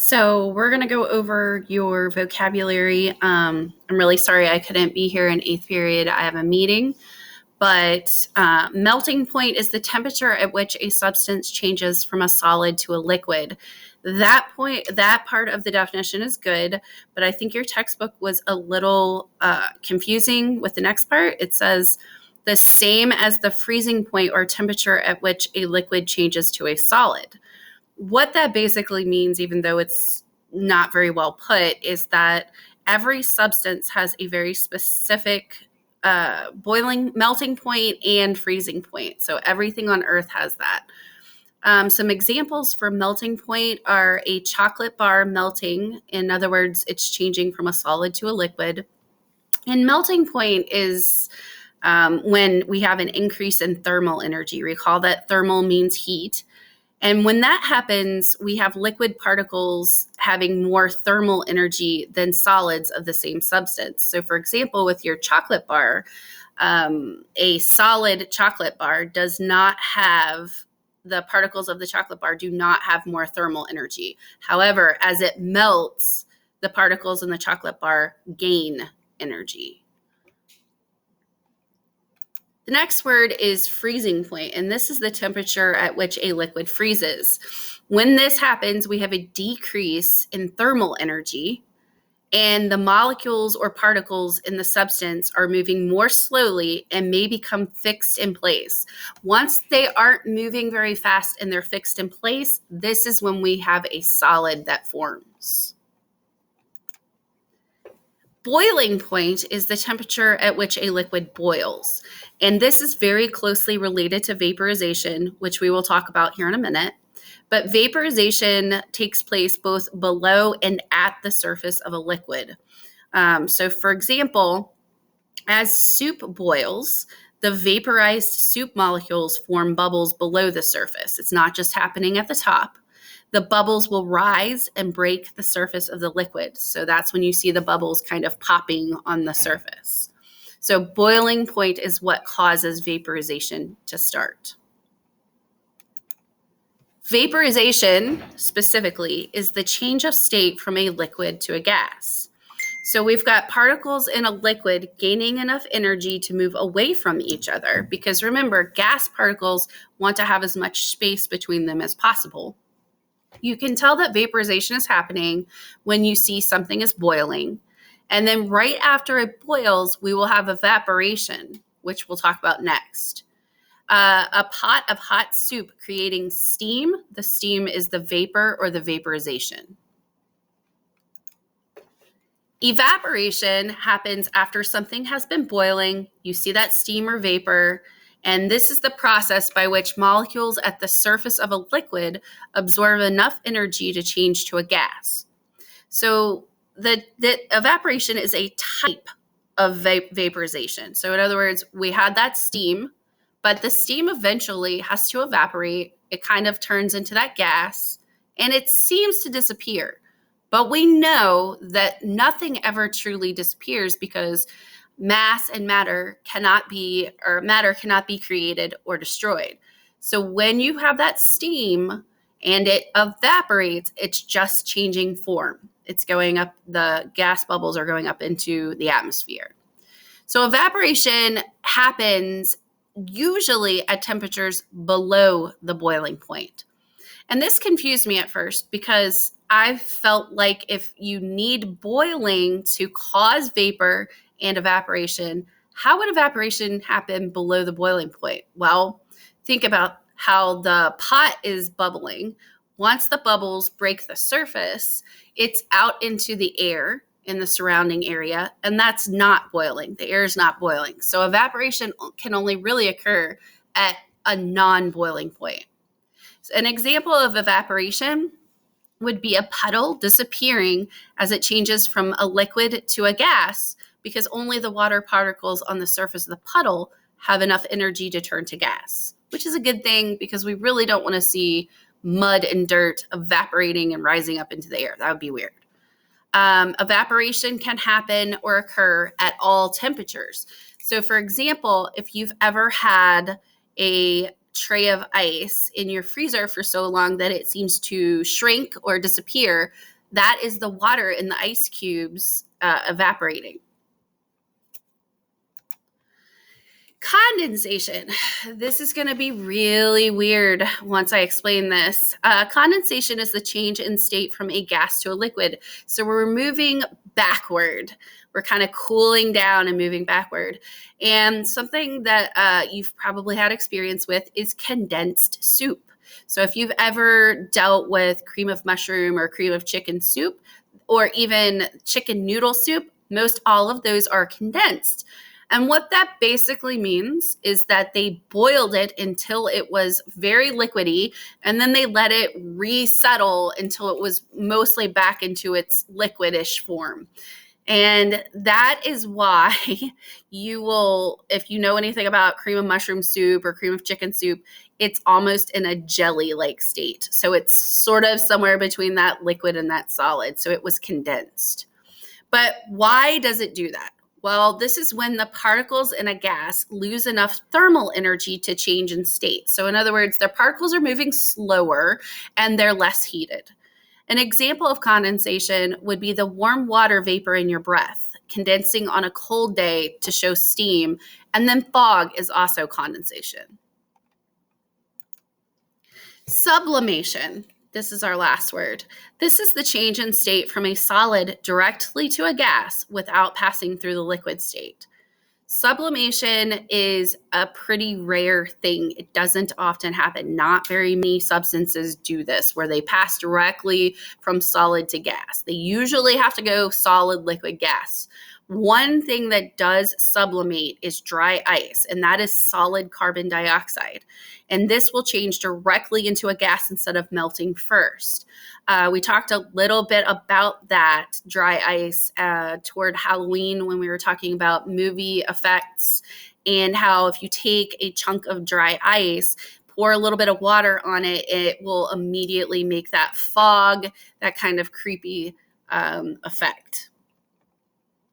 So we're going to go over your vocabulary. I'm really sorry I couldn't be here in eighth period. I have a meeting, but melting point is the temperature at which a substance changes from a solid to a liquid. That part of the definition is good, but I think your textbook was a little confusing with the next part. It says the same as the freezing point or temperature at which a liquid changes to a solid. What that basically means, even though it's not very well put, is that every substance has a very specific melting point and freezing point. So everything on Earth has that. Some examples for melting point are a chocolate bar melting. In other words, it's changing from a solid to a liquid. And melting point is when we have an increase in thermal energy. Recall that thermal means heat. And when that happens, we have liquid particles having more thermal energy than solids of the same substance. So for example, with your chocolate bar, a solid chocolate bar does not have, the particles of the chocolate bar do not have more thermal energy. However, as it melts, the particles in the chocolate bar gain energy. The next word is freezing point, and this is the temperature at which a liquid freezes. When this happens, we have a decrease in thermal energy, and the molecules or particles in the substance are moving more slowly and may become fixed in place. Once they aren't moving very fast and they're fixed in place, this is when we have a solid that forms. Boiling point is the temperature at which a liquid boils. And this is very closely related to vaporization, which we will talk about here in a minute. But vaporization takes place both below and at the surface of a liquid. So for example, as soup boils, the vaporized soup molecules form bubbles below the surface. It's not just happening at the top. The bubbles will rise and break the surface of the liquid. So that's when you see the bubbles kind of popping on the surface. So boiling point is what causes vaporization to start. Vaporization, specifically, is the change of state from a liquid to a gas. So we've got particles in a liquid gaining enough energy to move away from each other, because remember, gas particles want to have as much space between them as possible. You can tell that vaporization is happening when you see something is boiling. And then right after it boils, we will have evaporation, which we'll talk about next. A pot of hot soup creating steam. The steam is the vapor or the vaporization. Evaporation happens after something has been boiling. You see that steam or vapor. And this is the process by which molecules at the surface of a liquid absorb enough energy to change to a gas. So the evaporation is a type of vaporization. So in other words, we had that steam, but the steam eventually has to evaporate. It kind of turns into that gas, and it seems to disappear. But we know that nothing ever truly disappears because mass and matter cannot be created or destroyed. So when you have that steam and it evaporates, it's just changing form. It's going up, the gas bubbles are going up into the atmosphere. So evaporation happens usually at temperatures below the boiling point. And this confused me at first because I felt like if you need boiling to cause vapor and evaporation, how would evaporation happen below the boiling point? Well, think about how the pot is bubbling. Once the bubbles break the surface, it's out into the air in the surrounding area, and that's not boiling. The air is not boiling. So evaporation can only really occur at a non-boiling point. So an example of evaporation would be a puddle disappearing as it changes from a liquid to a gas, because only the water particles on the surface of the puddle have enough energy to turn to gas, which is a good thing because we really don't want to see mud and dirt evaporating and rising up into the air. That would be weird. Evaporation can happen or occur at all temperatures. So for example, if you've ever had a tray of ice in your freezer for so long that it seems to shrink or disappear, That is the water in the ice cubes evaporating. Condensation. This is going to be really weird once I explain this. Condensation is the change in state from a gas to a liquid. So we're moving backward. We're kind of cooling down and moving backward. And something that you've probably had experience with is condensed soup. So if you've ever dealt with cream of mushroom or cream of chicken soup, or even chicken noodle soup, most all of those are condensed. And what that basically means is that they boiled it until it was very liquidy, and then they let it resettle until it was mostly back into its liquidish form. And that is why you will, if you know anything about cream of mushroom soup or cream of chicken soup, it's almost in a jelly-like state. So it's sort of somewhere between that liquid and that solid. So it was condensed. But why does it do that? Well, this is when the particles in a gas lose enough thermal energy to change in state. So in other words, their particles are moving slower and they're less heated. An example of condensation would be the warm water vapor in your breath, condensing on a cold day to show steam, and then fog is also condensation. Sublimation. This is our last word. This is the change in state from a solid directly to a gas without passing through the liquid state. Sublimation is a pretty rare thing. It doesn't often happen. Not very many substances do this where they pass directly from solid to gas. They usually have to go solid, liquid, gas. One thing that does sublimate is dry ice, and that is solid carbon dioxide. And this will change directly into a gas instead of melting first. We talked a little bit about that dry ice toward Halloween when we were talking about movie effects, and how if you take a chunk of dry ice, pour a little bit of water on it, it will immediately make that fog, that kind of creepy effect.